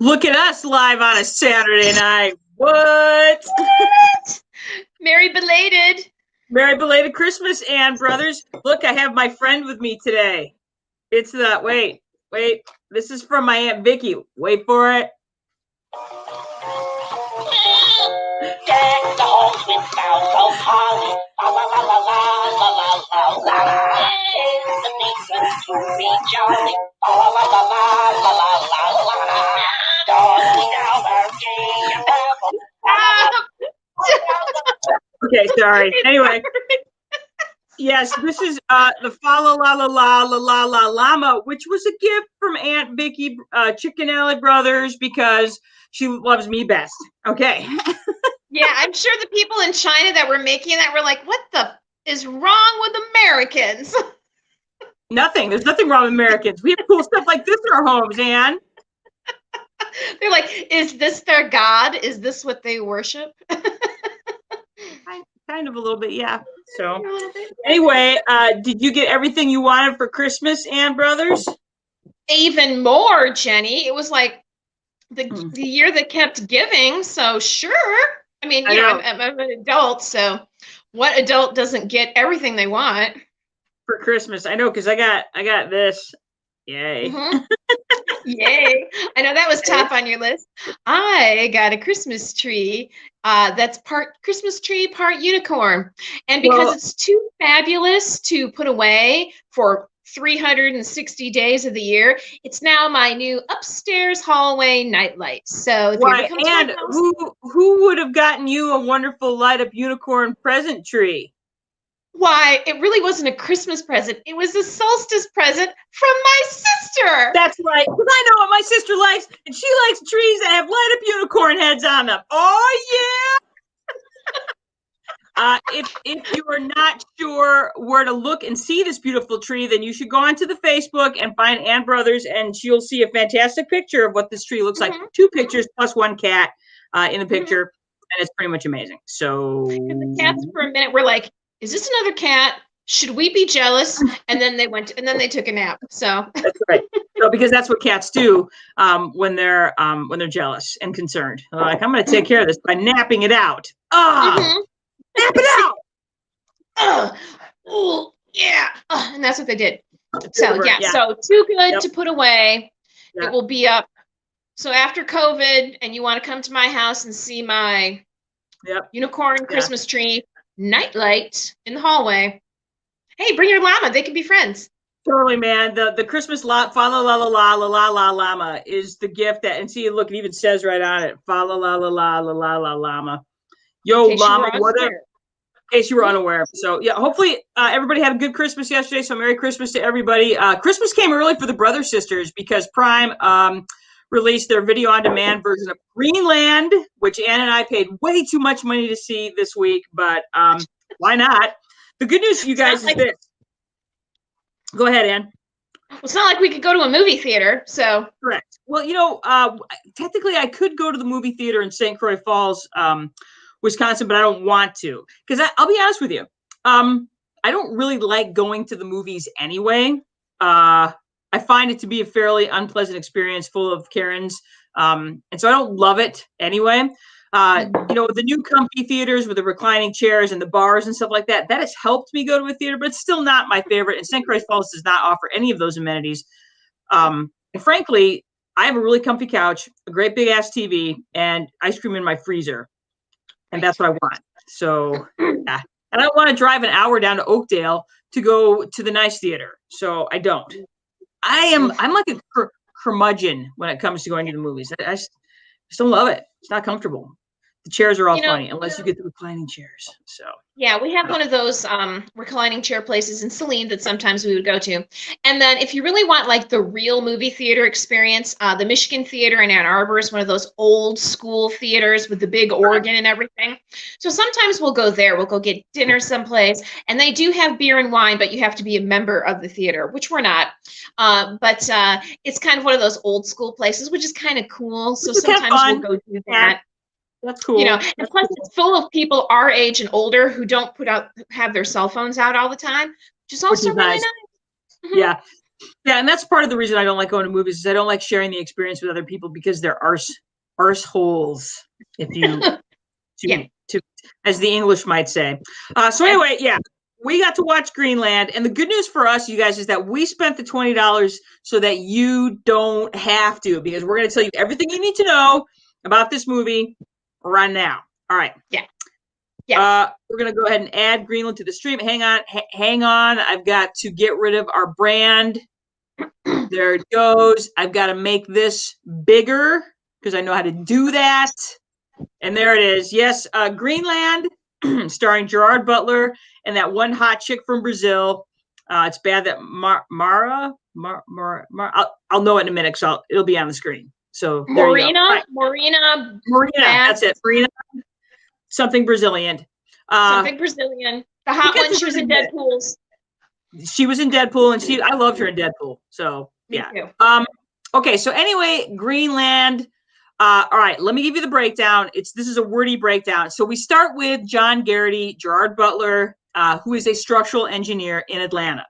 Look at us live on a Saturday night. What? Merry belated. Merry belated Christmas, Ann brothers. Look, I have my friend with me today. It's the wait. This is from my Aunt Vicky. Wait for it. Deck the halls with boughs of holly. La la la la la la la la la. In the basement to be jolly. La la la la la la la la la. Doggy down our gay and babble. Okay, sorry. Anyway. Yes, this is the Fa La La La La La La La Llama, which was a gift from Aunt Vicky Chickenelli Brothers because she loves me best. Okay. Yeah, I'm sure the people in China that were making that were like, what the is wrong with Americans? Nothing. There's nothing wrong with Americans. We have cool stuff like this in our homes, Ann. They're like, is this their God? Is this what they worship? Kind of a little bit, yeah. So anyway, did you get everything you wanted for Christmas, Ann brothers? Even more, Jenny. It was like the year that kept giving. So sure. I mean, I'm an adult, so what adult doesn't get everything they want for Christmas? I know, because I got this. Yay. Mm-hmm. Yay. I know that was top on your list. I got a Christmas tree that's part Christmas tree, part unicorn. And because it's too fabulous to put away for 360 days of the year, it's now my new upstairs hallway nightlight. So if you ever come to my house, who would have gotten you a wonderful light up unicorn present tree? Why, it really wasn't a Christmas present. It was a solstice present from my sister. That's right. Because I know what my sister likes, and she likes trees that have light up unicorn heads on them. Oh, yeah. If you are not sure where to look and see this beautiful tree, then you should go onto the Facebook and find Ann Brothers, and you'll see a fantastic picture of what this tree looks like. 2 pictures plus 1 cat in the picture, and it's pretty much amazing. So the cats for a minute were like, is this another cat? Should we be jealous? And then they took a nap. So that's right. So because that's what cats do when they're jealous and concerned. They're like, I'm going to take care of this by napping it out. Nap it out. Oh yeah. And that's what they did. So yeah. So too good to put away. It will be up. So after COVID, and you want to come to my house and see my unicorn Christmas tree nightlight in the hallway. Hey, bring your llama. They can be friends. Totally, man. The Christmas Fa La La La La La La La Llama is the gift that, and see, look, it even says right on it, Fa La La La La La La La Llama. Yo, llama, whatever. In case you were unaware. So yeah, hopefully everybody had a good Christmas yesterday. So Merry Christmas to everybody. Christmas came early for the Brother Sisters because Prime released their video on demand version of Greenland, which Ann and I paid way too much money to see this week, but why not? The good news for you guys is this. Go ahead, Ann. Well, it's not like we could go to a movie theater, so. Correct. Well, technically I could go to the movie theater in St. Croix Falls, Wisconsin, but I don't want to. Because I'll be honest with you, I don't really like going to the movies anyway. I find it to be a fairly unpleasant experience full of Karens. And so I don't love it anyway. The new comfy theaters with the reclining chairs and the bars and stuff like that, that has helped me go to a theater, but it's still not my favorite. And St. Croix Falls does not offer any of those amenities. And frankly, I have a really comfy couch, a great big ass TV, and ice cream in my freezer. And that's what I want. So, yeah. And I don't want to drive an hour down to Oakdale to go to the nice theater. So I don't. I'm like a curmudgeon when it comes to going to the movies. I just don't love it. It's not comfortable. The chairs are all funny unless you get the reclining chairs. So yeah, we have one of those reclining chair places in Saline that sometimes we would go to. And then if you really want like the real movie theater experience, the Michigan Theater in Ann Arbor is one of those old school theaters with the big organ and everything. So sometimes we'll go there. We'll go get dinner someplace, and they do have beer and wine, but you have to be a member of the theater, which we're not. But it's kind of one of those old school places, which is kind of cool. So sometimes we'll go do that. That's cool. And plus it's full of people our age and older who don't have their cell phones out all the time, which is also really nice. Yeah. Yeah, and that's part of the reason I don't like going to movies is I don't like sharing the experience with other people because they're arse holes, if you Yeah. to as the English might say. So anyway, yeah, we got to watch Greenland, and the good news for us, you guys, is that we spent the $20 so that you don't have to, because we're going to tell you everything you need to know about this movie right now. All right. Yeah. Yeah. We're going to go ahead and add Greenland to the stream. Hang on. I've got to get rid of our brand. There it goes. I've got to make this bigger because I know how to do that. And there it is. Yes, Greenland, starring Gerard Butler and that one hot chick from Brazil. It's bad that Mara. I'll know it in a minute, so it'll be on the screen. So there you go. Right. Marina. That's it. Marina. Something Brazilian. Something Brazilian. The hot one. She was in Deadpool's. She was in Deadpool, and I loved her in Deadpool. So yeah. Me too. Okay. So anyway, Greenland. All right, let me give you the breakdown. This is a wordy breakdown. So we start with John Garrity, Gerard Butler, who is a structural engineer in Atlanta.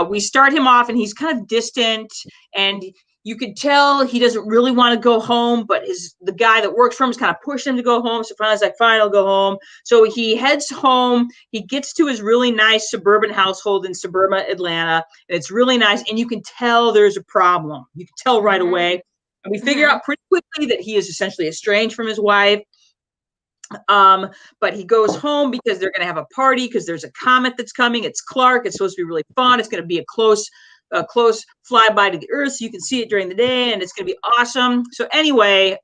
We start him off, and he's kind of distant, and you could tell he doesn't really want to go home, but the guy that works for him is kind of pushing him to go home. So finally, he's like, fine, I'll go home. So he heads home. He gets to his really nice suburban household in suburban Atlanta, and it's really nice, and you can tell there's a problem. You can tell right away. And we figure out pretty quickly that he is essentially estranged from his wife. But he goes home because they're going to have a party because there's a comet that's coming. It's Clark. It's supposed to be really fun. It's going to be a close flyby to the Earth, so you can see it during the day, and it's going to be awesome. So anyway,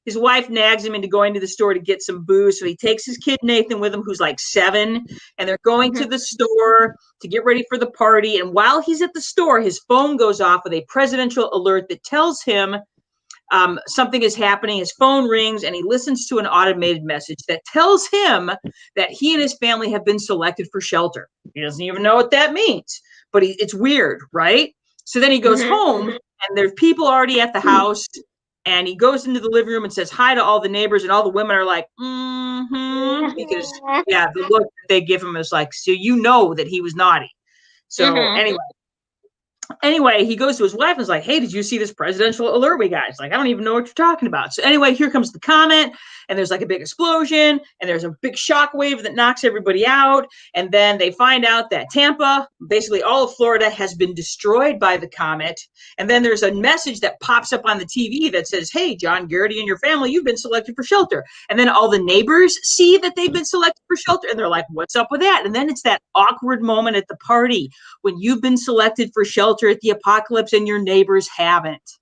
his wife nags him into going to the store to get some booze. So he takes his kid Nathan with him, who's like 7, and they're going to the store to get ready for the party. And while he's at the store, his phone goes off with a presidential alert that tells him something is happening. His phone rings, and he listens to an automated message that tells him that he and his family have been selected for shelter. He doesn't even know what that means, but it's weird, right? So then he goes home, and there's people already at the house. And he goes into the living room and says hi to all the neighbors, and all the women are like, because the look that they give him is like, so you know that he was naughty. So anyway, he goes to his wife and is like, hey, did you see this presidential alert we got? It's like, I don't even know what you're talking about. So anyway, here comes the comet, and there's like a big explosion, and there's a big shock wave that knocks everybody out. And then they find out that Tampa, basically all of Florida, has been destroyed by the comet. And then there's a message that pops up on the TV that says, hey, John Garrity and your family, you've been selected for shelter. And then all the neighbors see that they've been selected for shelter, and they're like, what's up with that? And then it's that awkward moment at the party when you've been selected for shelter at the apocalypse and your neighbors haven't.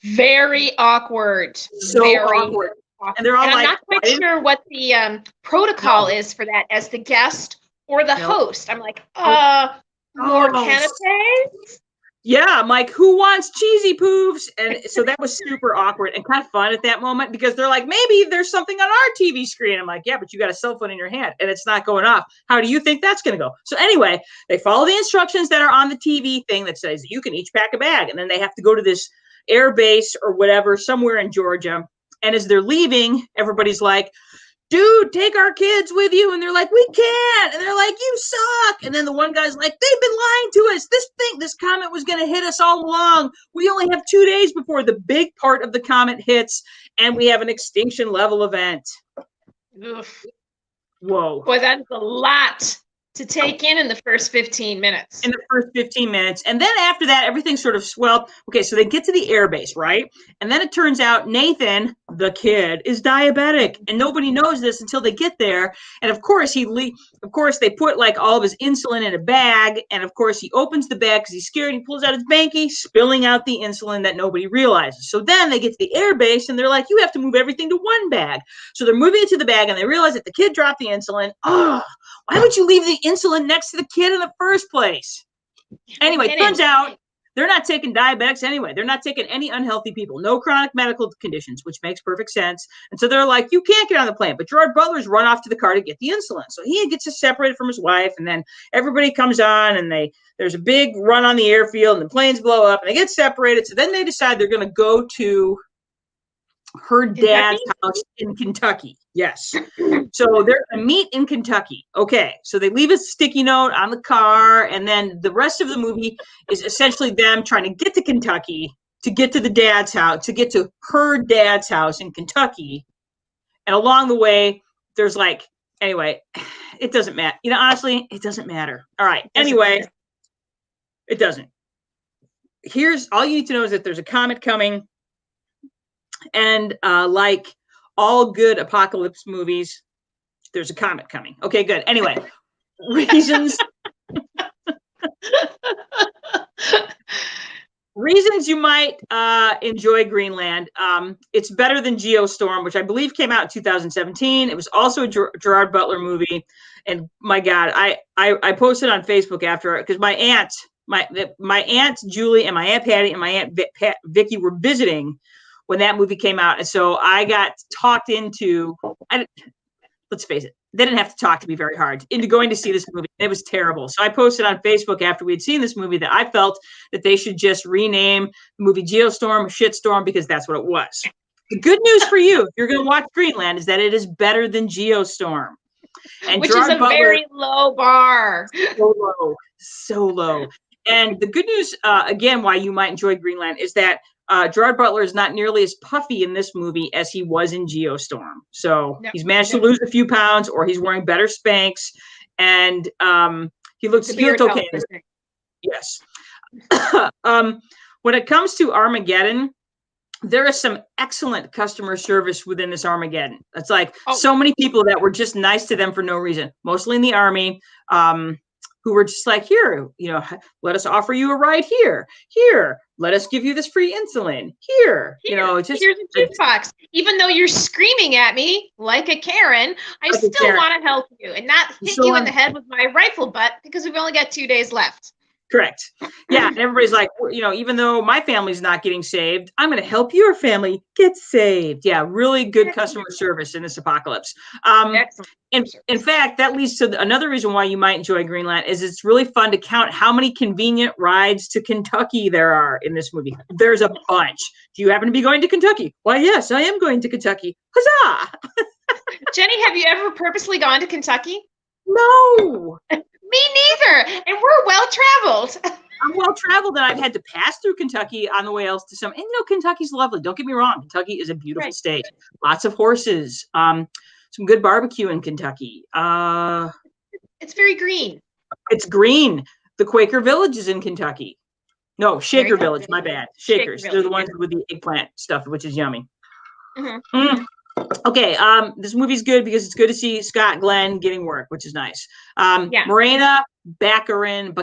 Very awkward. So very awkward. And they're all and like, I'm not quite sure what the protocol is for that as the guest or the host. I'm like, more canapes? Yeah, I'm like, who wants cheesy poofs? And so that was super awkward and kind of fun at that moment because they're like, maybe there's something on our TV screen. I'm like, yeah, but you got a cell phone in your hand and it's not going off. How do you think that's going to go? So anyway, they follow the instructions that are on the TV thing that says you can each pack a bag. And then they have to go to this air base or whatever, somewhere in Georgia. And as they're leaving, everybody's like, dude, take our kids with you. And they're like, we can't. And they're like, you suck. And then the one guy's like, they've been lying to us. This comet was going to hit us all along. We only have 2 days before the big part of the comet hits, and we have an extinction level event. Ugh. Whoa. Boy, that's a lot to take in the first 15 minutes. In the first 15 minutes. And then after that, everything sort of swelled. Okay, so they get to the airbase, right? And then it turns out Nathan, the kid, is diabetic. And nobody knows this until they get there. And of course, they put like all of his insulin in a bag. And of course, he opens the bag because he's scared. He pulls out his banky, spilling out the insulin that nobody realizes. So then they get to the airbase and they're like, you have to move everything to one bag. So they're moving it to the bag and they realize that the kid dropped the insulin. Oh, why would you leave the insulin next to the kid in the first place? Anyway, turns out they're not taking diabetics anyway. They're not taking any unhealthy people, no chronic medical conditions, which makes perfect sense. And so they're like, you can't get on the plane. But Gerard Butler's run off to the car to get the insulin. So he gets separated from his wife, and then everybody comes on, and there's a big run on the airfield, and the planes blow up, and they get separated. So then they decide they're going to go to her dad's Kentucky? house in Kentucky. Yes. So they're going to meet in Kentucky. Okay. So they leave a sticky note on the car. And then the rest of the movie is essentially them trying to get to Kentucky, to get to the dad's house, to get to her dad's house in Kentucky. And along the way, there's like, anyway, it doesn't matter. You know, honestly, it doesn't matter. All right. Anyway, it doesn't. Here's all you need to know is that there's a comet coming. And like all good apocalypse movies, there's a comet coming. Okay, good. Anyway, reasons you might enjoy Greenland. It's better than Geostorm, which I believe came out in 2017. It was also a Gerard Butler movie. And my God, I posted on Facebook after, because my aunt Julie and my Aunt Patty and my Aunt Vicky were visiting when that movie came out. And so I got talked into, let's face it, they didn't have to talk to me very hard into going to see this movie. It was terrible. So I posted on Facebook after we had seen this movie that I felt that they should just rename the movie Geostorm Shitstorm, because that's what it was. The good news for you, if you're going to watch Greenland, is that it is better than Geostorm. And Which Gerard is a Butler, very low bar. So low. And the good news, again, why you might enjoy Greenland is that Gerard Butler is not nearly as puffy in this movie as he was in Geostorm. So he's managed to lose a few pounds, or he's wearing better Spanx, and he looks okay. Yes. When it comes to Armageddon, there is some excellent customer service within this Armageddon. It's like so many people that were just nice to them for no reason, mostly in the Army, who were just like, here, you know, let us offer you a ride here. Here, let us give you this free insulin. Here, you know, just here's a juice box. Even though you're screaming at me like a Karen, I still want to help you and not hit you in the head with my rifle butt, because we've only got 2 days left. Correct. Yeah. And everybody's like, you know, even though my family's not getting saved, I'm going to help your family get saved. Yeah. Really good customer service in this apocalypse. In fact, that leads to another reason why you might enjoy Greenland is it's really fun to count how many convenient rides to Kentucky there are in this movie. There's a bunch. Do you happen to be going to Kentucky? Why, yes, I am going to Kentucky. Huzzah! Jenny, have you ever purposely gone to Kentucky? No. Me neither. And we're well-traveled. I'm well-traveled, and I've had to pass through Kentucky on the way else to some. And, you know, Kentucky's lovely. Don't get me wrong. Kentucky is a beautiful state. Lots of horses. Some good barbecue in Kentucky. It's very green. It's green. The Quaker Village is in Kentucky. No, Shaker Village. My bad. Shakers. They're the ones with the eggplant stuff, which is yummy. Okay, this movie's good because it's good to see Scott Glenn getting work, which is nice. Morena Baccarin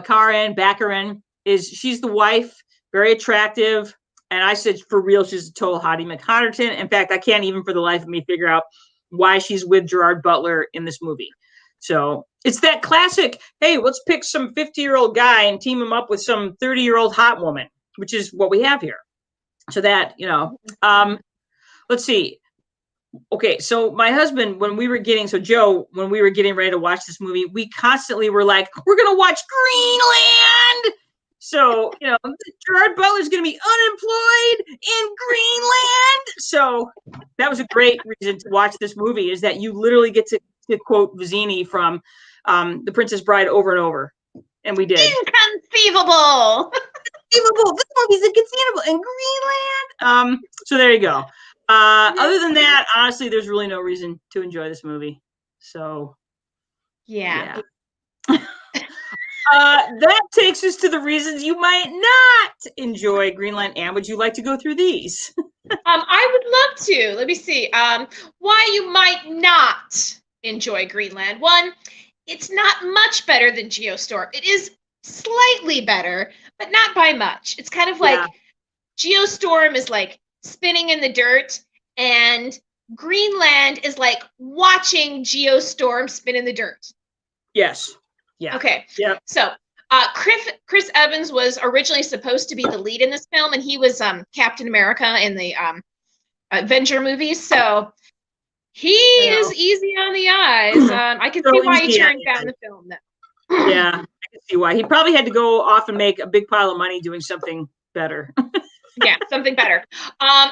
she's the wife, very attractive, and I said for real, she's a total hottie McHotterton. In fact, I can't even for the life of me figure out why she's with Gerard Butler in this movie. So it's that classic, hey, let's pick some 50-year-old guy and team him up with some 30-year-old hot woman, which is what we have here. So that, you know, let's see. Okay, so my husband, when we were getting ready to watch this movie, we constantly were like, we're going to watch Greenland. So, you know, Gerard Butler's going to be unemployed in Greenland. So that was a great reason to watch this movie, is that you literally get to quote Vizzini from The Princess Bride over and over. And we did. Inconceivable. This movie's inconceivable in Greenland. So there you go. Other than that, honestly, there's really no reason to enjoy this movie. So, yeah. That takes us to the reasons you might not enjoy Greenland. Anne, would you like to go through these? I would love to. Let me see. Why you might not enjoy Greenland. One, it's not much better than Geostorm. It is slightly better, but not by much. It's kind of like Geostorm is like spinning in the dirt, and Greenland is like watching Geostorm spin in the dirt. Yes. Yeah. Okay. Yeah. So Chris Evans was originally supposed to be the lead in this film, and he was Captain America in the Avenger movies. So he is easy on the eyes. I can see why he turned down the film, though. Yeah, I can see why. He probably had to go off and make a big pile of money doing something better. Yeah, something better.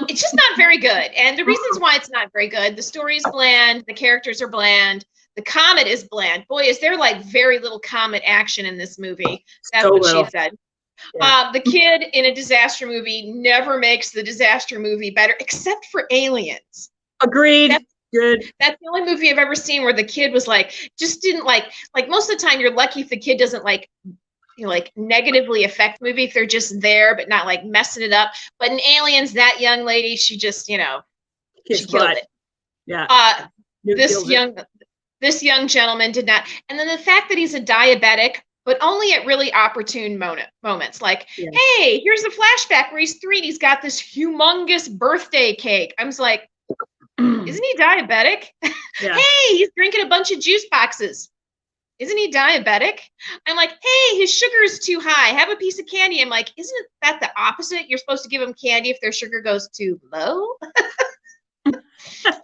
It's just not very good. And the reasons why it's not very good, the story's bland, the characters are bland, the comet is bland. Boy, is there like very little comet action in this movie. That's So what little. she said. Yeah. The kid in a disaster movie never makes the disaster movie better, except for Aliens. Agreed. Good. That's the only movie I've ever seen where the kid was like, just didn't like most of the time you're lucky if the kid doesn't like, like negatively affect movie if they're just there but not like messing it up. But in Aliens, that young lady, she just, she killed it. Yeah. This young gentleman did not. And then the fact that he's a diabetic, but only at really opportune moments. Like, hey, here's a flashback where he's 3 and he's got this humongous birthday cake. I was like, isn't he diabetic? Yeah. Hey, he's drinking a bunch of juice boxes. Isn't he diabetic? I'm like, hey, his sugar is too high. Have a piece of candy. I'm like, isn't that the opposite? You're supposed to give them candy if their sugar goes too low?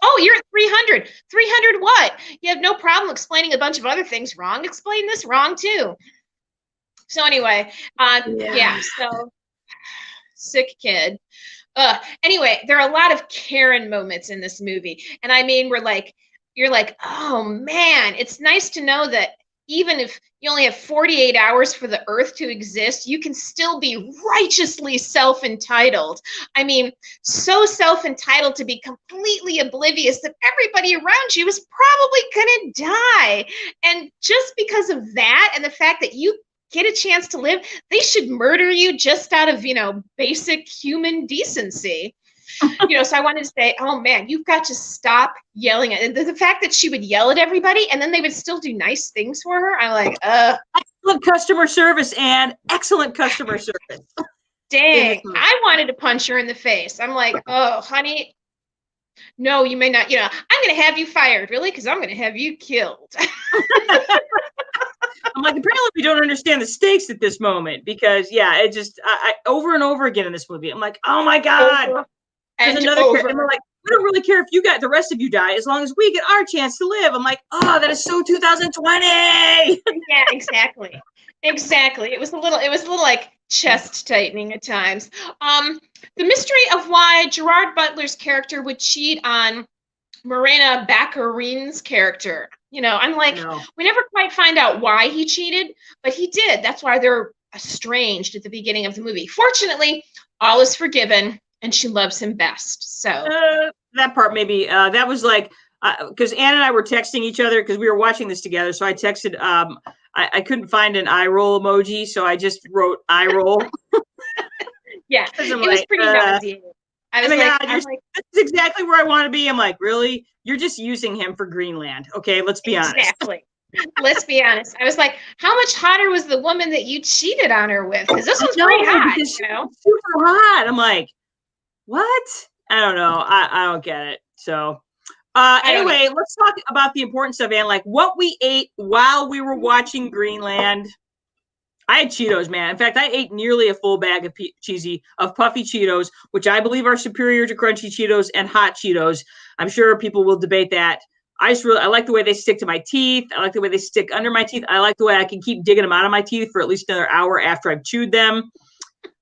Oh, you're at 300. 300 what? You have no problem explaining a bunch of other things wrong. Explain this wrong too. So anyway, so sick kid. Anyway, there are a lot of Karen moments in this movie. And I mean, you're like, oh man, it's nice to know that even if you only have 48 hours for the earth to exist, you can still be righteously self-entitled. I mean, so self-entitled to be completely oblivious that everybody around you is probably going to die. And just because of that and the fact that you get a chance to live, they should murder you just out of, basic human decency. So I wanted to say, oh man, you've got to stop yelling at the fact that she would yell at everybody and then they would still do nice things for her. I'm like, excellent customer service, and excellent customer service. Dang, I wanted to punch her in the face. I'm like, oh, honey, no, you may not, I'm going to have you fired, really? Because I'm going to have you killed. I'm like, apparently we don't understand the stakes at this moment because, it just, I over and over again in this movie, I'm like, oh my God. There's another character. And we're like, we don't really care if the rest of you die as long as we get our chance to live. I'm like, oh, that is so 2020. Yeah, exactly. It was a little like chest tightening at times. The mystery of why Gerard Butler's character would cheat on Morena Baccarin's character. I'm like, we never quite find out why he cheated, but he did. That's why they're estranged at the beginning of the movie. Fortunately, all is forgiven. And she loves him best. So that part maybe that was like because Ann and I were texting each other because we were watching this together. So I texted. I couldn't find an eye roll emoji, so I just wrote eye roll. Yeah, it was pretty nauseating. I was like, this is exactly where I want to be. I'm like, really? You're just using him for Greenland. Okay, let's be honest. Exactly. Let's be honest. I was like, how much hotter was the woman that you cheated on her with? Because this was pretty hot. Super hot. I'm like, what? I don't know. I don't get it. So anyway, let's talk about the importance of like what we ate while we were watching Greenland. I had Cheetos, man. In fact, I ate nearly a full bag of puffy Cheetos, which I believe are superior to crunchy Cheetos and hot Cheetos. I'm sure people will debate that. I like the way they stick to my teeth. I like the way they stick under my teeth. I like the way I can keep digging them out of my teeth for at least another hour after I've chewed them.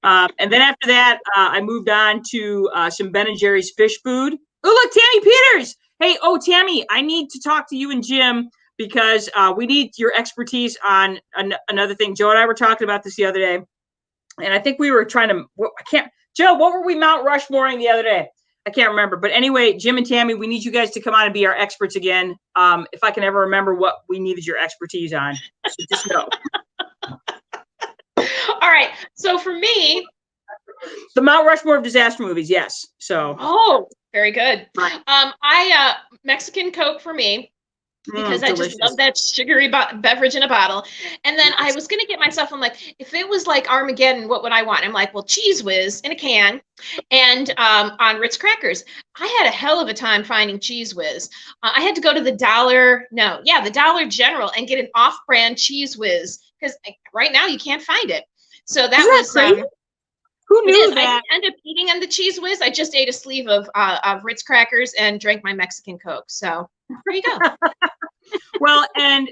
And then after that, I moved on to some Ben & Jerry's fish food. Oh, look, Tammy Peters. Hey, Tammy, I need to talk to you and Jim because we need your expertise on another thing. Joe and I were talking about this the other day, and I think we were trying to. Joe, what were we Mount Rushmoreing the other day? I can't remember. But anyway, Jim and Tammy, we need you guys to come on and be our experts again. If I can ever remember what we needed your expertise on, so just know. All right. So for me, the Mount Rushmore of disaster movies. Yes. So. Oh, very good. Right. Mexican Coke for me. Because I delicious. just love that sugary beverage in a bottle. And then I was going to get myself, I'm like, if it was like Armageddon, what would I want? I'm like, well, Cheese Whiz in a can and on Ritz crackers. I had a hell of a time finding Cheese Whiz. I had to go to the Dollar General and get an off-brand Cheese Whiz because right now you can't find it. So that was who knew that? I ended up eating on the Cheese Whiz. I just ate a sleeve of Ritz crackers and drank my Mexican Coke. So there you go. Well, and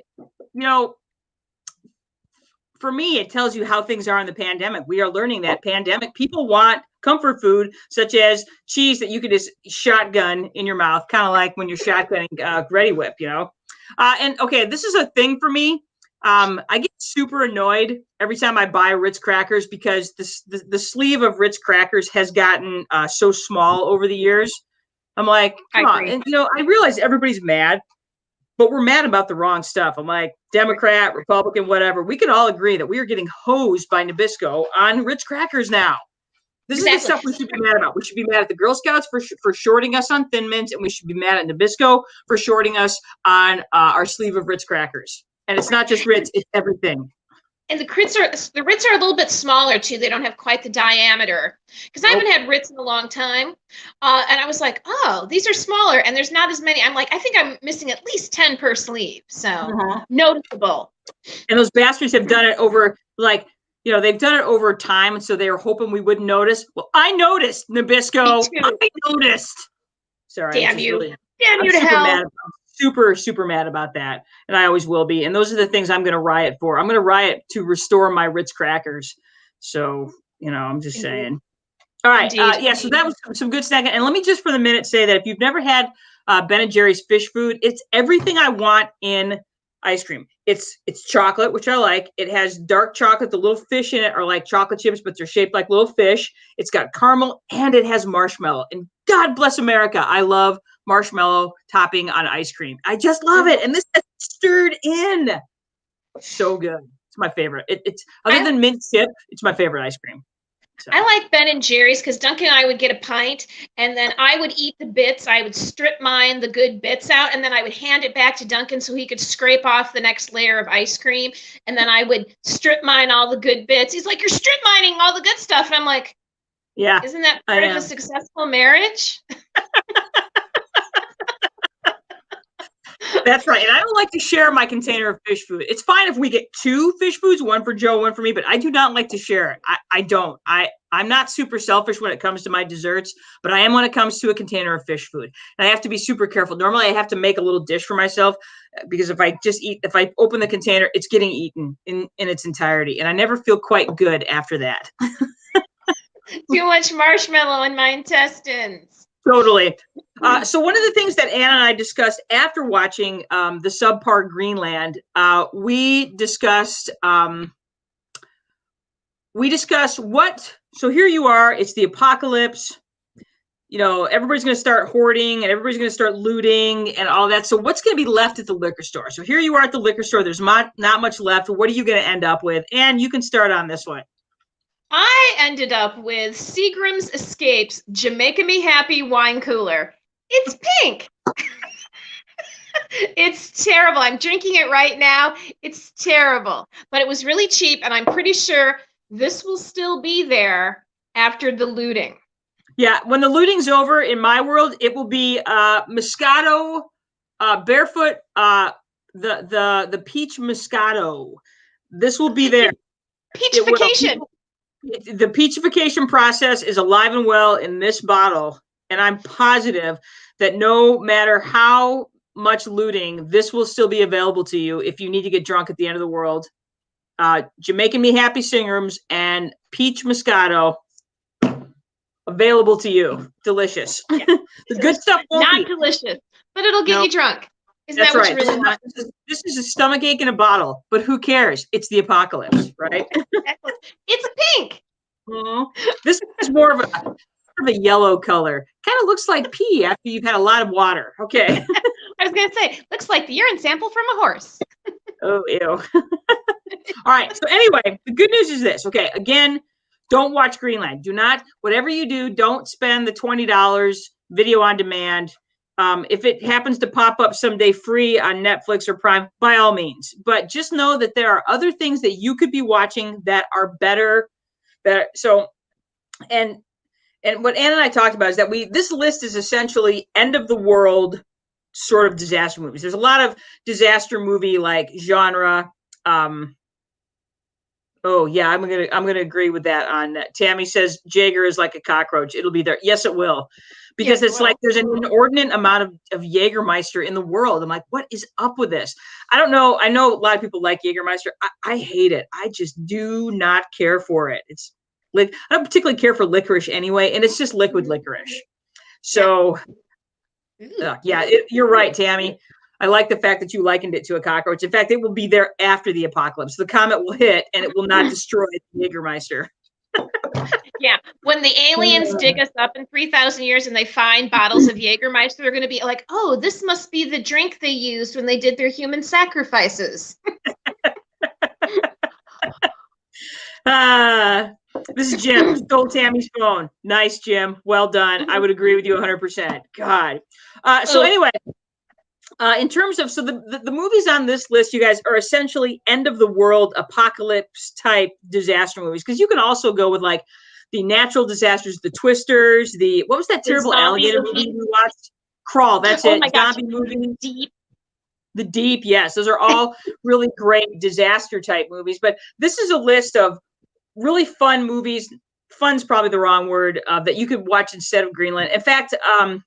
for me, it tells you how things are in the pandemic. We are learning that pandemic. People want comfort food, such as cheese that you could just shotgun in your mouth, kind of like when you're shotgunning Ready Whip, you know. And okay, this is a thing for me. I get super annoyed every time I buy Ritz crackers because the sleeve of Ritz crackers has gotten so small over the years. I'm like, come on. And, you know, I realize everybody's mad, but we're mad about the wrong stuff. I'm like, Democrat, Republican, whatever. We can all agree that we are getting hosed by Nabisco on Ritz crackers now. This is the stuff we should be mad about. We should be mad at the Girl Scouts for shorting us on Thin Mints, and we should be mad at Nabisco for shorting us on our sleeve of Ritz crackers. And it's not just Ritz, it's everything. And the Ritz are a little bit smaller too. They don't have quite the diameter. Because I haven't had Ritz in a long time. And I was like, oh, these are smaller and there's not as many. I'm like, I think I'm missing at least 10 per sleeve. So noticeable. And those bastards have done it over, like, you know, they've done it over time. And so they were hoping we wouldn't notice. Well, I noticed, Nabisco. I noticed. Sorry. Damn you. Really, Damn you to hell. Super mad about that. And I always will be. And those are the things I'm going to riot for. I'm going to riot to restore my Ritz crackers. So, you know, I'm just saying. All right. Yeah, so that was some good snacking. And let me just for the minute say that if you've never had Ben & Jerry's fish food, it's everything I want in ice cream. It's chocolate, which I like. It has dark chocolate. The little fish in it are like chocolate chips, but they're shaped like little fish. It's got caramel and it has marshmallow. And God bless America. I love marshmallow topping on ice cream. I just love it. And this is stirred in. So good. It's my favorite. It's other than mint chip, it's my favorite ice cream. So. I like Ben & Jerry's because Duncan and I would get a pint and then I would eat the bits. I would strip mine, the good bits out, and then I would hand it back to Duncan so he could scrape off the next layer of ice cream. And then I would strip mine all the good bits. He's like, you're strip mining all the good stuff. And I'm like, yeah, isn't that part of a successful marriage? That's right. And I don't like to share my container of fish food. It's fine if we get 2 fish foods, one for Joe, one for me, but I do not like to share it. I don't. I'm not super selfish when it comes to my desserts, but I am when it comes to a container of fish food. And I have to be super careful. Normally I have to make a little dish for myself because if I open the container, it's getting eaten in its entirety. And I never feel quite good after that. Too much marshmallow in my intestines. Totally. So one of the things that Anna and I discussed after watching the subpar Greenland, we discussed what. So here you are. It's the apocalypse. You know, everybody's going to start hoarding and everybody's going to start looting and all that. So what's going to be left at the liquor store? So here you are at the liquor store. There's not much left. What are you going to end up with? And you can start on this one. I ended up with Seagram's Escapes Jamaica Me Happy wine cooler. It's pink. It's terrible. I'm drinking it right now. It's terrible. But it was really cheap, and I'm pretty sure this will still be there after the looting. Yeah, when the looting's over, in my world, it will be Moscato, Barefoot, the Peach Moscato. This will be there. Peachification. The peachification process is alive and well in this bottle, and I'm positive that no matter how much looting, this will still be available to you if you need to get drunk at the end of the world. Jamaican Me Happy Seagram's and Peach Moscato available to you. Delicious. Yeah. The good stuff won't not be. Delicious, but it'll get you drunk. Isn't that what you really want? This is a stomach ache in a bottle, but who cares? It's the apocalypse, right? It's pink. This is more of a yellow color. Kind of looks like pee after you've had a lot of water. Okay. I was going to say, looks like the urine sample from a horse. Oh, ew. All right. So anyway, the good news is this. Okay. Again, don't watch Greenland. Do not, whatever you do, don't spend the $20 video on demand. If it happens to pop up someday free on Netflix or Prime, by all means. But just know that there are other things that you could be watching that are better. So, and what Anna and I talked about is that this list is essentially end of the world sort of disaster movies. There's a lot of disaster movie like genre. Oh yeah, I'm gonna agree with that. On Tammy says Jaeger is like a cockroach. It'll be there. Yes, it will. Because it's like there's an inordinate amount of Jägermeister in the world. I'm like, what is up with this? I don't know. I know a lot of people like Jägermeister. I hate it. I just do not care for it. It's like I don't particularly care for licorice anyway, and it's just liquid licorice. So yeah, you're right, Tammy. I like the fact that you likened it to a cockroach. In fact, it will be there after the apocalypse. The comet will hit, and it will not destroy the Jägermeister. Yeah, when the aliens dig us up in 3,000 years and they find bottles of Jägermeister, they're going to be like, oh, this must be the drink they used when they did their human sacrifices. This is Jim. Stole Tammy's phone. Nice, Jim. Well done. I would agree with you 100%. God. So anyway, in terms of, so the movies on this list, you guys, are essentially end of the world apocalypse type disaster movies. Because you can also go with like the natural disasters, the Twisters, what was that terrible alligator movie we watched? Crawl. That's it. My gosh. Zombie movie. Deep. The Deep. Yes. Those are all really great disaster type movies. But this is a list of really fun movies. Fun's probably the wrong word, that you could watch instead of Greenland. In fact, Ann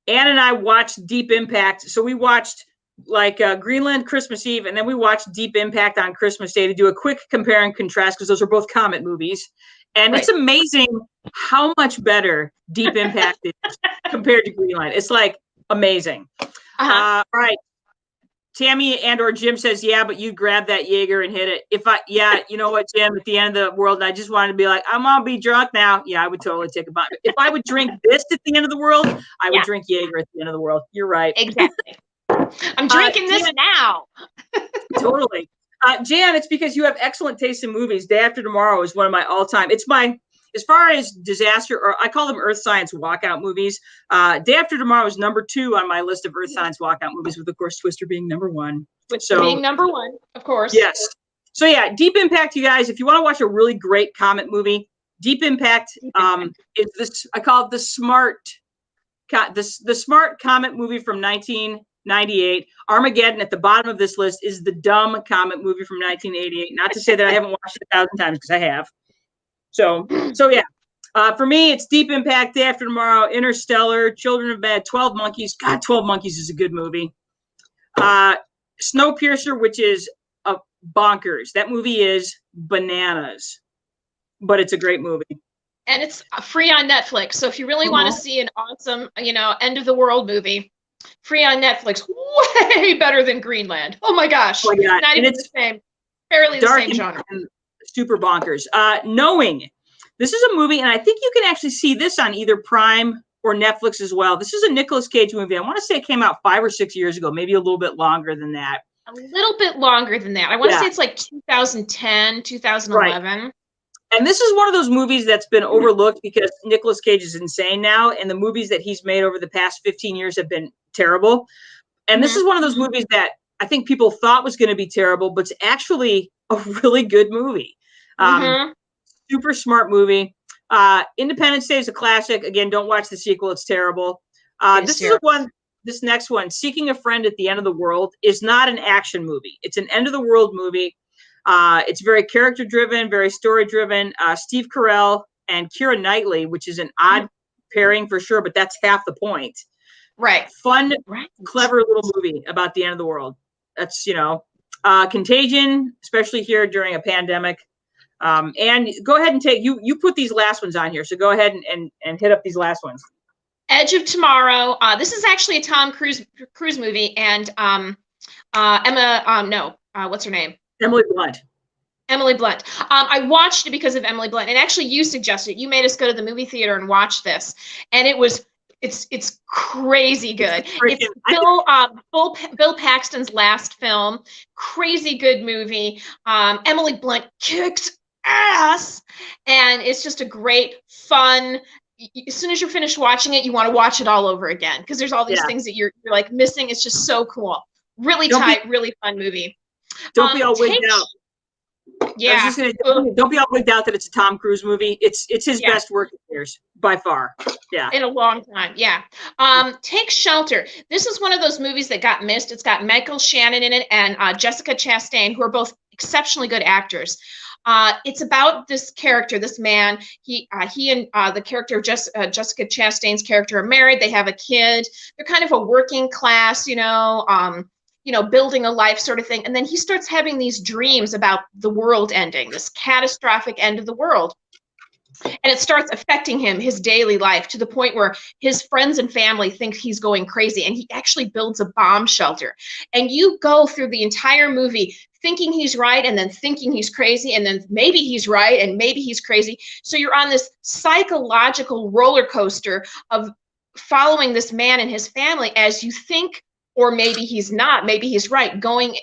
and I watched Deep Impact. So we watched like Greenland Christmas Eve, and then we watched Deep Impact on Christmas Day to do a quick compare and contrast because those are both comet movies. And It's amazing how much better Deep Impact is compared to Greenland. It's like amazing. All right. Tammy and or Jim says, yeah, but you grab that Jaeger and hit it. You know what, Jim, at the end of the world, I just wanted to be like, I'm going to be drunk now. Yeah, I would totally take a bite. If I would drink this at the end of the world, I would drink Jaeger at the end of the world. You're right. Exactly. I'm drinking this now. Totally. Jan, it's because you have excellent taste in movies. Day After Tomorrow is one of my all-time. It's my, as far as disaster, or I call them earth science walkout movies. Day After Tomorrow is number 2 on my list of earth science walkout movies, with, of course, Twister being number 1. Being number 1, of course. Yes. So yeah, Deep Impact, you guys, if you want to watch a really great comet movie, Deep Impact is this, I call it the smart comet movie from 1998. Armageddon at the bottom of this list is the dumb comet movie from 1988. Not to say that I haven't watched it 1,000 times, because I have. So yeah. For me, it's Deep Impact, Day After Tomorrow, Interstellar, Children of Men, 12 Monkeys. God, 12 Monkeys is a good movie. Snowpiercer, which is bonkers. That movie is bananas, but it's a great movie. And it's free on Netflix. So if you really want to see an awesome, end of the world movie, free on Netflix, way better than Greenland. Oh my gosh. Oh, yeah. Not even the same. Barely the same genre. Super bonkers. Knowing. This is a movie, and I think you can actually see this on either Prime or Netflix as well. This is a Nicolas Cage movie. I want to say it came out 5 or 6 years ago, maybe a little bit longer than that. A little bit longer than that. I want to say it's like 2010, 2011. Right. And this is one of those movies that's been overlooked because Nicolas Cage is insane now, and the movies that he's made over the past 15 years have been terrible. And this is one of those movies that I think people thought was going to be terrible, but it's actually a really good movie. Super smart movie. Independence Day is a classic. Again, don't watch the sequel. It's terrible. This next one, Seeking a Friend at the End of the World, is not an action movie. It's an end of the world movie. It's very character driven, very story driven. Steve Carell and Keira Knightley, which is an odd pairing for sure, but that's half the point. Right. Fun, clever little movie about the end of the world. That's, Contagion, especially here during a pandemic. And go ahead and you put these last ones on here. So go ahead and hit up these last ones. Edge of Tomorrow. This is actually a Tom Cruise movie, and what's her name? Emily Blunt. Emily Blunt. I watched it because of Emily Blunt, and actually you suggested it. You made us go to the movie theater and watch this, and it's crazy good. It's Bill Paxton's last film. Crazy good movie. Emily Blunt kicks ass, and it's just a great, fun. As soon as you're finished watching it, you want to watch it all over again because there's all these things that you're like missing. It's just so cool. Really tight, really fun movie. Don't be all wigged out. Yeah. Don't be all wigged out that it's a Tom Cruise movie. It's his best work of years by far. Yeah. In a long time. Yeah. Take Shelter. This is one of those movies that got missed. It's got Michael Shannon in it and Jessica Chastain, who are both exceptionally good actors. It's about this character, this man. He and the character of Jessica Chastain's character are married. They have a kid. They're kind of a working class, building a life sort of thing. And then he starts having these dreams about the world ending, this catastrophic end of the world. And it starts affecting him, his daily life, to the point where his friends and family think he's going crazy. And he actually builds a bomb shelter. And you go through the entire movie thinking he's right, and then thinking he's crazy, and then maybe he's right, and maybe he's crazy. So you're on this psychological roller coaster of following this man and his family as you think, or maybe he's not, maybe he's right, going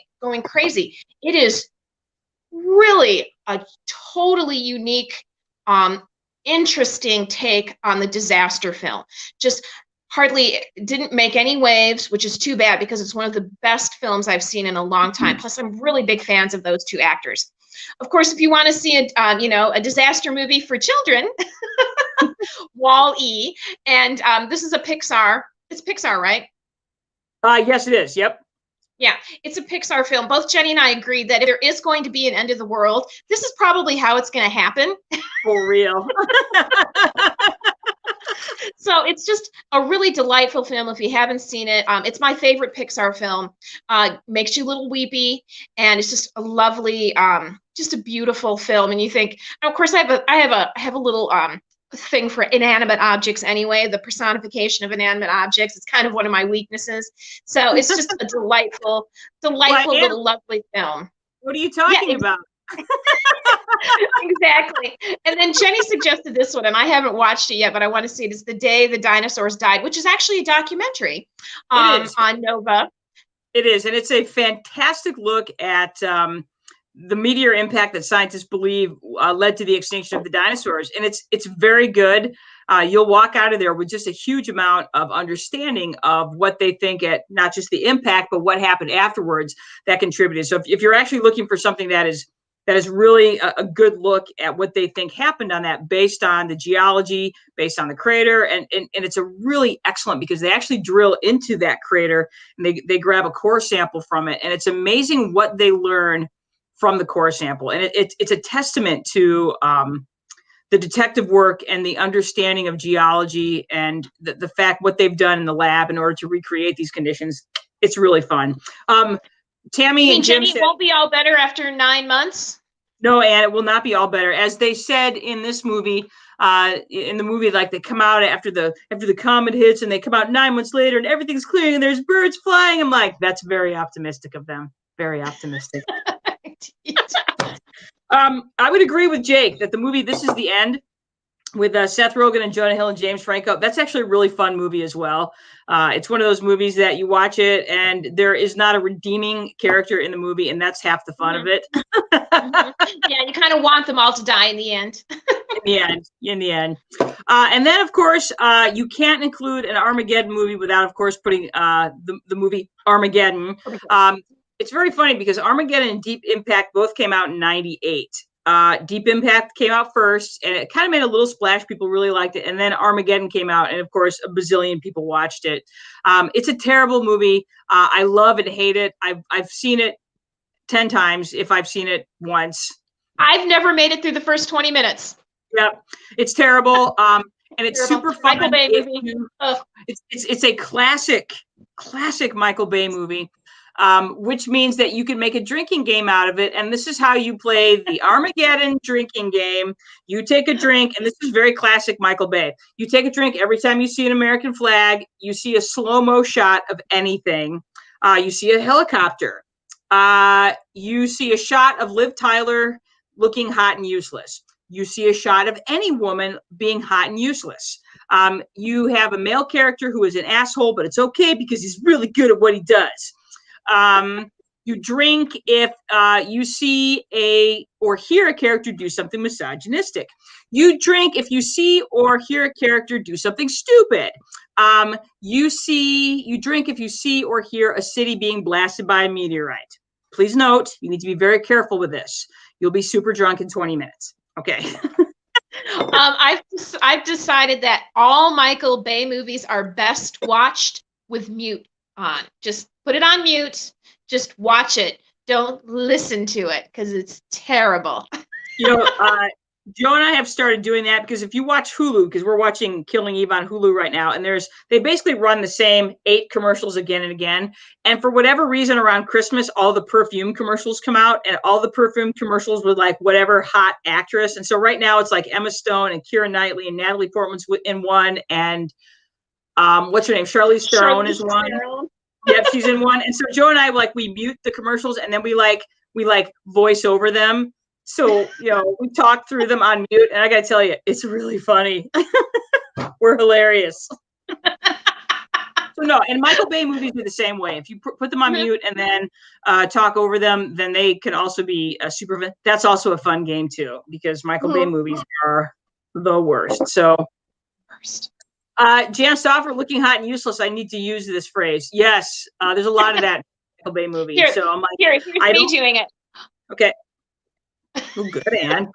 crazy. It is really a totally unique, interesting take on the disaster film. Just hardly didn't make any waves, which is too bad because it's one of the best films I've seen in a long time. Plus, I'm really big fans of those two actors. Of course, if you want to see a disaster movie for children, Wall-E, and this is a Pixar. It's Pixar, right? Yes, it is. Yep. Yeah, it's a Pixar film. Both Jenny and I agreed that if there is going to be an end of the world, this is probably how it's going to happen. For real. So it's just a really delightful film if you haven't seen it. It's my favorite Pixar film. Makes you a little weepy, and it's just a lovely, just a beautiful film. And you think, and of course, I have a little thing for inanimate objects anyway. The personification of inanimate objects is kind of one of my weaknesses. So it's just a delightful little lovely film. What are you talking about? Exactly. And then Jenny suggested this one, and I haven't watched it yet, but I want to see it. It's The Day the Dinosaurs Died, which is actually a documentary on Nova. It is, and it's a fantastic look at the meteor impact that scientists believe led to the extinction of the dinosaurs, and it's very good. You'll walk out of there with just a huge amount of understanding of what they think at not just the impact, but what happened afterwards that contributed. So if you're actually looking for something that is really a good look at what they think happened on that, based on the geology, based on the crater, and it's a really excellent, because they actually drill into that crater and they grab a core sample from it, and it's amazing what they learn from the core sample. And it's a testament to the detective work and the understanding of geology and the fact what they've done in the lab in order to recreate these conditions. It's really fun. Tammy and Jim Jenny, it won't be all better after 9 months? No, Anne, it will not be all better. As they said in this movie, like they come out after the comet hits, and they come out 9 months later and everything's clearing and there's birds flying. I'm like, that's very optimistic of them. Very optimistic. I would agree with Jake that the movie This Is the End, with Seth Rogen and Jonah Hill and James Franco, that's actually a really fun movie as well. It's one of those movies that you watch it and there is not a redeeming character in the movie, and that's half the fun of it. Yeah, you kind of want them all to die in the end. In the end. And then, of course, you can't include an Armageddon movie without, of course, putting the movie Armageddon. It's very funny because Armageddon and Deep Impact both came out in '98. Deep Impact came out first, and it kind of made a little splash. People really liked it. And then Armageddon came out, and of course, a bazillion people watched it. It's a terrible movie. I love and hate it. I've seen it 10 times if I've seen it once. I've never made it through the first 20 minutes. Yep. It's terrible. And it's super fun. Michael Bay movie. It's a classic Michael Bay movie. Which means that you can make a drinking game out of it. And this is how you play the Armageddon drinking game. You take a drink, and this is very classic Michael Bay. You take a drink every time you see an American flag, you see a slow-mo shot of anything. You see a helicopter. You see a shot of Liv Tyler looking hot and useless. You see a shot of any woman being hot and useless. You have a male character who is an asshole, but it's okay because he's really good at what he does. You drink if you see or hear a character do something misogynistic. You drink if you see or hear a character do something stupid. You drink if you see or hear a city being blasted by a meteorite. Please note, you need to be very careful with this. You'll be super drunk in 20 minutes. Okay. I've decided that all Michael Bay movies are best watched with mute on. Just put it on mute. Just watch it. Don't listen to it because it's terrible. Joe and I have started doing that because if you watch Hulu, because we're watching Killing Eve on Hulu right now, and they basically run the same 8 commercials again and again. And for whatever reason around Christmas, all the perfume commercials come out, and all the perfume commercials with like whatever hot actress. And so right now it's like Emma Stone and Keira Knightley and Natalie Portman's in one, and what's her name? Charlize Theron is one. Yep, she's in one. And so Joe and I we mute the commercials and then we voice over them. So, we talk through them on mute, and I got to tell you, it's really funny. We're hilarious. So no, and Michael Bay movies are the same way. If you put them on mute and then talk over them, then they can also be super fun. That's also a fun game too, because Michael Bay movies are the worst. So, Jan Stoffer, looking hot and useless. I need to use this phrase. Yes, there's a lot of that in Michael Bay movie. So I'm like, here's me doing it. Okay. Oh, good, Ann.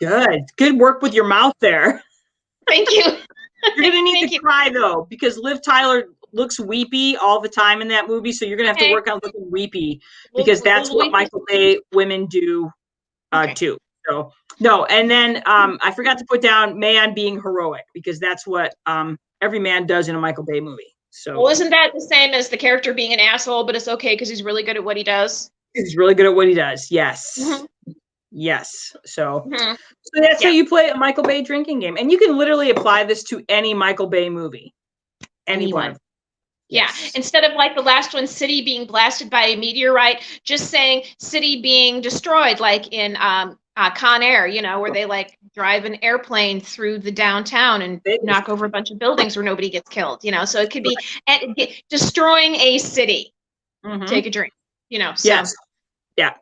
Good work with your mouth there. Thank you. You're gonna need to cry though, because Liv Tyler looks weepy all the time in that movie. So you're gonna have to work on looking weepy, because that's what Michael Bay women do too. So no, and then I forgot to put down man being heroic, because that's what every man does in a Michael Bay movie. So isn't that the same as the character being an asshole, but it's okay because he's really good at what he does? He's really good at what he does. Yes. Yes. So that's how you play a Michael Bay drinking game. And you can literally apply this to any Michael Bay movie. Anyone. Yeah. Instead of like the last one, city being blasted by a meteorite, just saying city being destroyed, like in Con Air, where they like drive an airplane through the downtown and knock over a bunch of buildings where nobody gets killed, So it could be destroying a city. Take a drink, So. Yes. Yeah.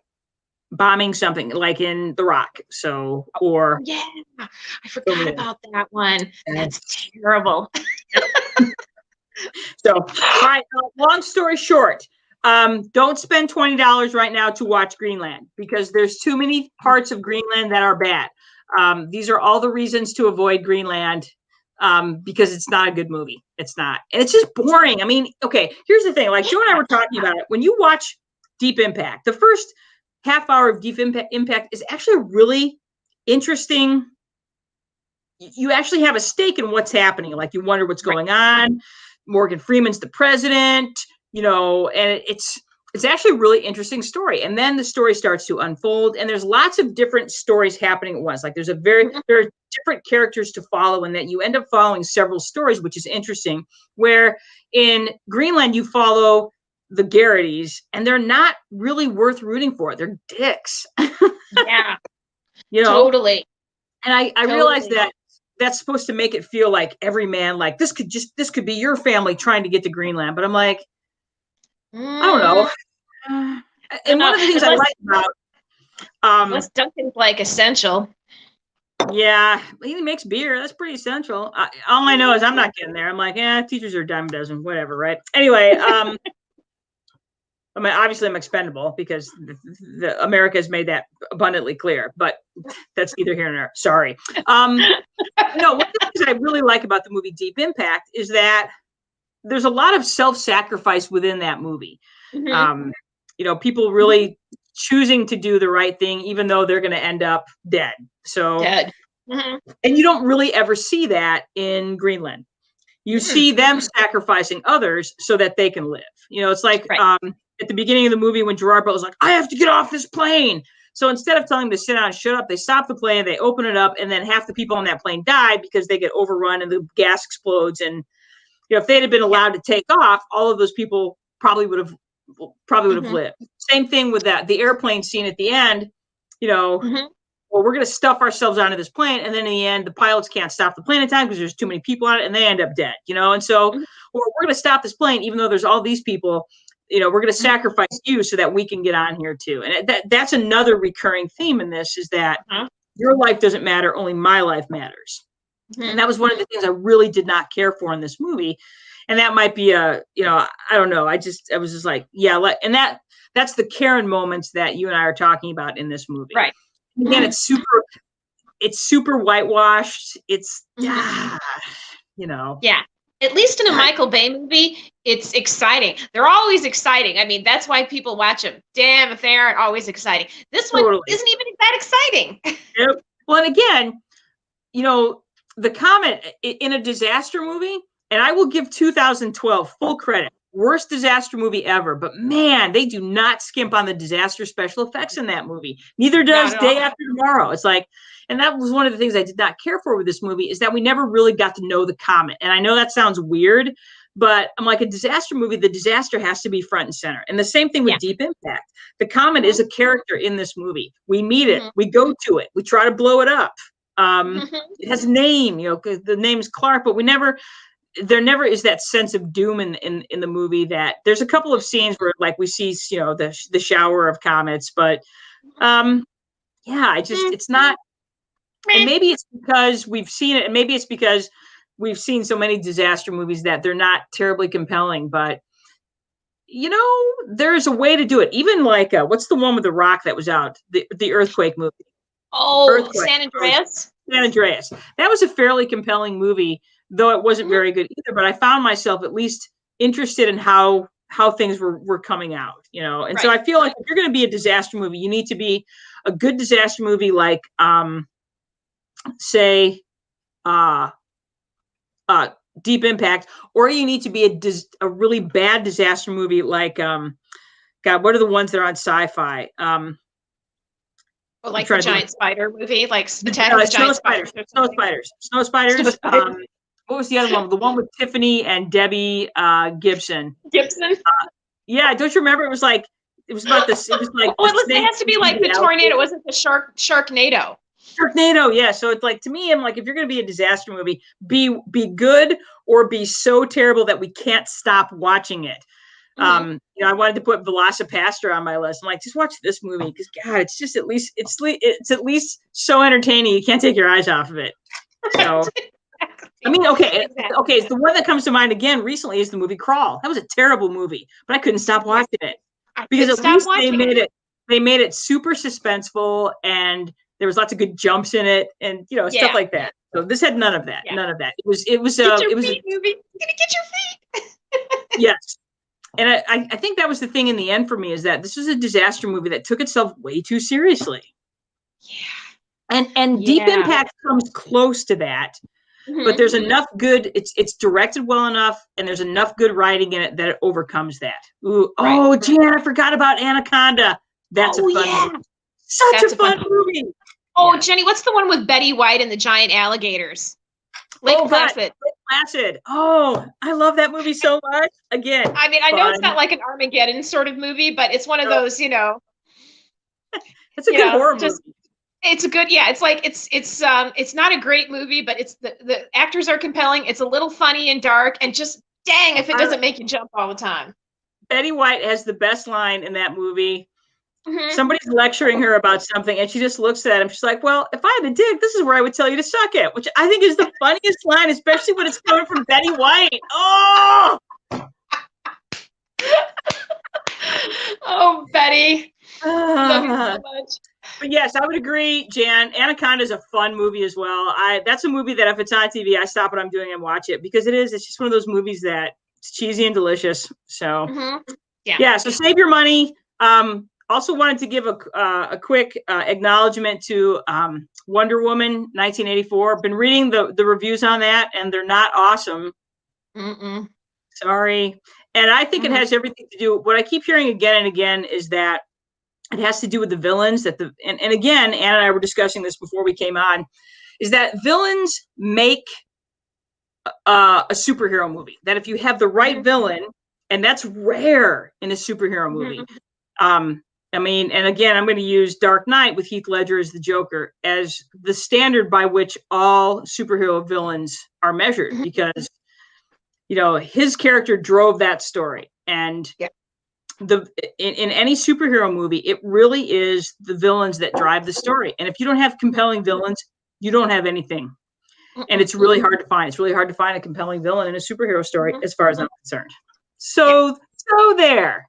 Bombing something like in The Rock. So, or yeah, I forgot about that one. That's terrible. So, all right. Long story short, don't spend $20 right now to watch Greenland, because there's too many parts of Greenland that are bad. These are all the reasons to avoid Greenland, because it's not a good movie. It's not, and it's just boring. I mean, okay, here's the thing. Like Joe and I were talking about it. When you watch Deep Impact, the first half hour of Deep Impact is actually really interesting. You actually have a stake in what's happening. Like you wonder what's going on. Morgan Freeman's the president, and it's actually a really interesting story. And then the story starts to unfold, and there's lots of different stories happening at once. Like there are different characters to follow, and that you end up following several stories, which is interesting. Where in Greenland you follow the Garrities, and they're not really worth rooting for. They're dicks. Yeah. Totally. And I realized that that's supposed to make it feel like every man, like this could be your family trying to get to Greenland. But I'm like, I don't know. And one of the things I like about Duncan's like essential. Yeah, he makes beer. That's pretty essential. All I know is I'm not getting there. I'm like, teachers are a dime a dozen, whatever, right? Anyway, I mean, obviously I'm expendable, because the America has made that abundantly clear, but that's neither here nor there. Sorry. One of the things I really like about the movie Deep Impact is that there's a lot of self-sacrifice within that movie. People really choosing to do the right thing, even though they're going to end up dead. So, and you don't really ever see that in Greenland. You see them sacrificing others so that they can live. It's like, at the beginning of the movie when Gerard Butler was like, I have to get off this plane. So instead of telling him to sit down and shut up, they stop the plane, they open it up, and then half the people on that plane die because they get overrun and the gas explodes. And if they'd have been allowed to take off, all of those people probably would have lived. Same thing with the airplane scene at the end. Well, we're going to stuff ourselves onto this plane, and then in the end, the pilots can't stop the plane in time because there's too many people on it, and they end up dead. And so, we're going to stop this plane, even though there's all these people. We're going to sacrifice you so that we can get on here too. And that's another recurring theme in this, is that your life doesn't matter, only my life matters. And that was one of the things I really did not care for in this movie. And that might be I don't know. I was just like, and that's the Karen moments that you and I are talking about in this movie. Right. Again, it's super whitewashed. It's, Yeah. At least in a Michael Bay movie, it's exciting. They're always exciting. I mean, that's why people watch them. Damn, if they aren't always exciting. This one isn't even that exciting. Yep. Well, and again, the Comet in a disaster movie, and I will give 2012 full credit. Worst disaster movie ever, but man, they do not skimp on the disaster special effects in that movie. Neither does Day After Tomorrow. It's like, and that was one of the things I did not care for with this movie, is that we never really got to know the comet. And I know that sounds weird, but I'm like, a disaster movie, the disaster has to be front and center. And the same thing with Deep Impact. The comet is a character in this movie. We meet it, we go to it, we try to blow it up. It has a name, the name's Clark, but there never is that sense of doom in the movie. That there's a couple of scenes where like we see, the shower of comets, but it's not. And maybe it's because we've seen it, and maybe it's because we've seen so many disaster movies that they're not terribly compelling. But there's a way to do it. Even like what's the one with the rock that was out, the earthquake movie? Oh, Earthquake. San Andreas. San Andreas. That was a fairly compelling movie, though it wasn't very good either. But I found myself at least interested in how things were coming out, And so I feel like if you're going to be a disaster movie, you need to be a good disaster movie, like say Deep Impact, or you need to be a really bad disaster movie like God, what are the ones that are on Sci-Fi? Like the giant spider movie, like Attack of the Giant Spiders. Snow Spiders. What was the other one? The one with Tiffany and Debbie Gibson. Yeah, don't you remember? It was about this. It was like. It has to be like the tornado. It wasn't the Sharknado. Sharknado, yeah. So it's like, to me, I'm like, if you're going to be a disaster movie, be good or be so terrible that we can't stop watching it. I wanted to put Velocipaster on my list. I'm like, just watch this movie because God, it's just at least so entertaining. You can't take your eyes off of it. So, I mean, okay. The one that comes to mind again recently is the movie Crawl. That was a terrible movie, but I couldn't stop watching it because at least they made it super suspenseful, and there was lots of good jumps in it, and stuff like that. So this had none of that. Yeah. None of that. It was movie. You're gonna get your feet. Yes. And I think that was the thing in the end for me, is that this was a disaster movie that took itself way too seriously. Yeah. And Deep Impact comes close to that, but there's enough good. It's directed well enough, and there's enough good writing in it that it overcomes that. Ooh, Jan, I forgot about Anaconda. That's a fun movie. Such a fun movie. Oh, yeah. Jenny, what's the one with Betty White and the giant alligators? Lake Placid. Lake Placid. Oh, I love that movie so much. Again, I mean, I know it's not like an Armageddon sort of movie, but it's one of those, It's a good horror movie. It's a good, it's like it's not a great movie, but it's the actors are compelling. It's a little funny and dark, and just dang if it doesn't make you jump all the time. Betty White has the best line in that movie. Somebody's lecturing her about something, and she just looks at him. She's like, "Well, if I had a dick, this is where I would tell you to suck it," which I think is the funniest line, especially when it's coming from Betty White. Oh, oh, Betty, love you so much. But yes, I would agree, Jan. Anaconda is a fun movie as well. That's a movie that if it's on TV, I stop what I'm doing and watch it, because it's just one of those movies that it's cheesy and delicious. So so save your money. Also wanted to give a quick acknowledgement to Wonder Woman 1984. Been reading the reviews on that, and they're not awesome. Sorry. And I think it has everything to do. What I keep hearing again and again is that it has to do with the villains. And again, Ann and I were discussing this before we came on, is that villains make a superhero movie. That if you have the right villain, and that's rare in a superhero movie. I mean, and again, I'm going to use Dark Knight with Heath Ledger as the Joker as the standard by which all superhero villains are measured, because, his character drove that story. And in any superhero movie, it really is the villains that drive the story. And if you don't have compelling villains, you don't have anything. And it's really hard to find. It's really hard to find a compelling villain in a superhero story, as far as I'm concerned. So there.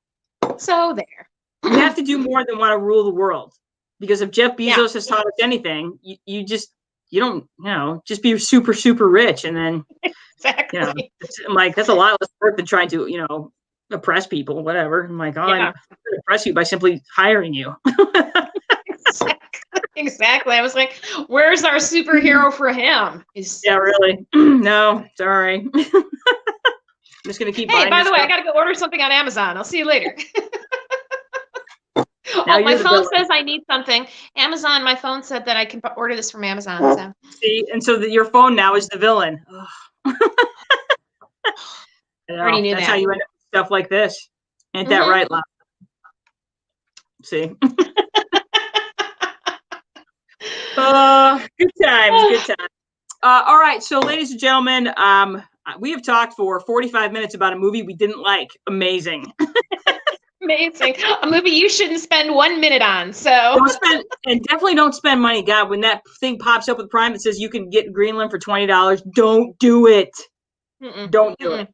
You have to do more than want to rule the world, because if Jeff Bezos has taught us anything, you don't, just be super, super rich. And then, I'm like, that's a lot less work than trying to, oppress people, whatever. I'm like, I'm going to oppress you by simply hiring you. Exactly. I was like, where's our superhero for him? Yeah, really. No, sorry. I'm just gonna keep Hey, buying by this the way, I stuff. gotta go order something on Amazon. I'll see you later. Now Oh, my you're the phone villain. says I need something. Amazon, my phone said that I can order this from Amazon. So See, and so your phone now is the villain. Ugh. I already knew That's how that. you end up with stuff like this. Ain't that Mhm. right, Lon? See. Good times, good times. All right, so ladies and gentlemen, we have talked for 45 minutes about a movie we didn't like. Amazing. Amazing. A movie you shouldn't spend 1 minute on. So Don't spend, and definitely don't spend money. God, when that thing pops up with Prime that says you can get Greenland for $20, don't do it. mm-mm, Don't do mm-mm. it.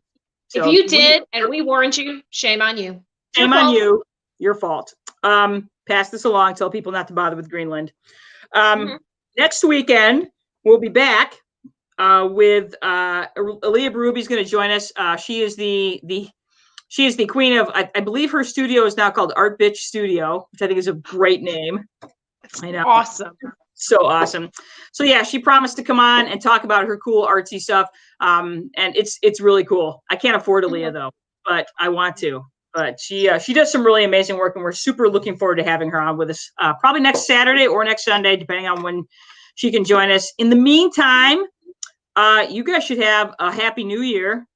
If So you did and we warned you, shame on you. It's your shame on fault. you. Your fault. Pass this along. Tell people not to bother with Greenland. Mhm. Next weekend, we'll be back with Aaliyah Berube going to join us. She is the queen of, I believe her studio is now called Art Bitch Studio, which I think is a great name. That's I know. awesome. So awesome. So yeah, she promised to come on and talk about her cool artsy stuff. And it's really cool. I can't afford Aaliyah though, but I want to. But she does some really amazing work, and we're super looking forward to having her on with us. Probably next Saturday or next Sunday, depending on when she can join us. In the meantime, you guys should have a happy New Year.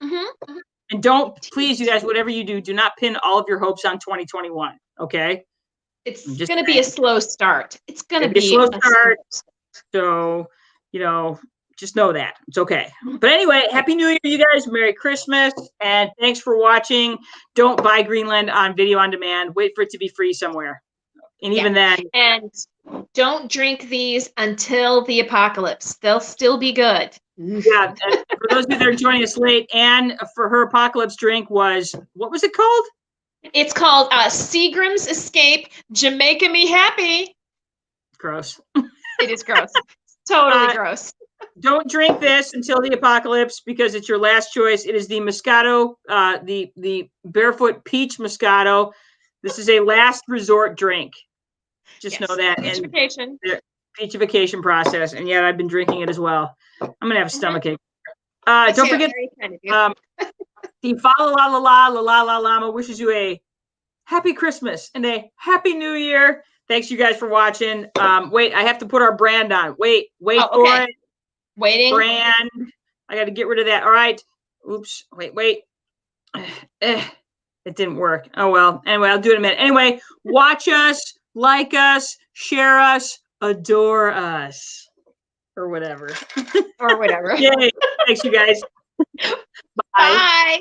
Mm-hmm. And don't, please, you guys, whatever you do, do not pin all of your hopes on 2021. Okay. It's Just going to be a slow start. It's going to It'll be a be slow a start. slow So, just know that it's okay. But anyway, Happy New Year, you guys. Merry Christmas. And thanks for watching. Don't buy Greenland on video on demand. Wait for it to be free somewhere. And even then, And don't drink these until the apocalypse. They'll still be good. yeah. And for those of you that are joining us late, Anne, for her apocalypse drink was, what was it called? It's called Seagram's Escape Jamaica Me Happy. Gross. It is gross. Totally gross. Don't drink this until the apocalypse because it's your last choice. It is the Moscato, the Barefoot Peach Moscato. This is a last resort drink. Just know that. Peachification. And peachification process. And yet I've been drinking it as well. I'm gonna have a stomachache. Don't forget. The fa la la la la la la llama wishes you a happy Christmas and a happy New Year. Thanks you guys for watching. Wait, I have to put our brand on. Wait for it. Waiting. Brand. I got to get rid of that. All right. Oops. Wait. It didn't work. Oh, well. Anyway, I'll do it in a minute. Anyway, watch us, like us, share us, adore us, or whatever. Or whatever. Yay. Thanks, you guys. Bye. Bye.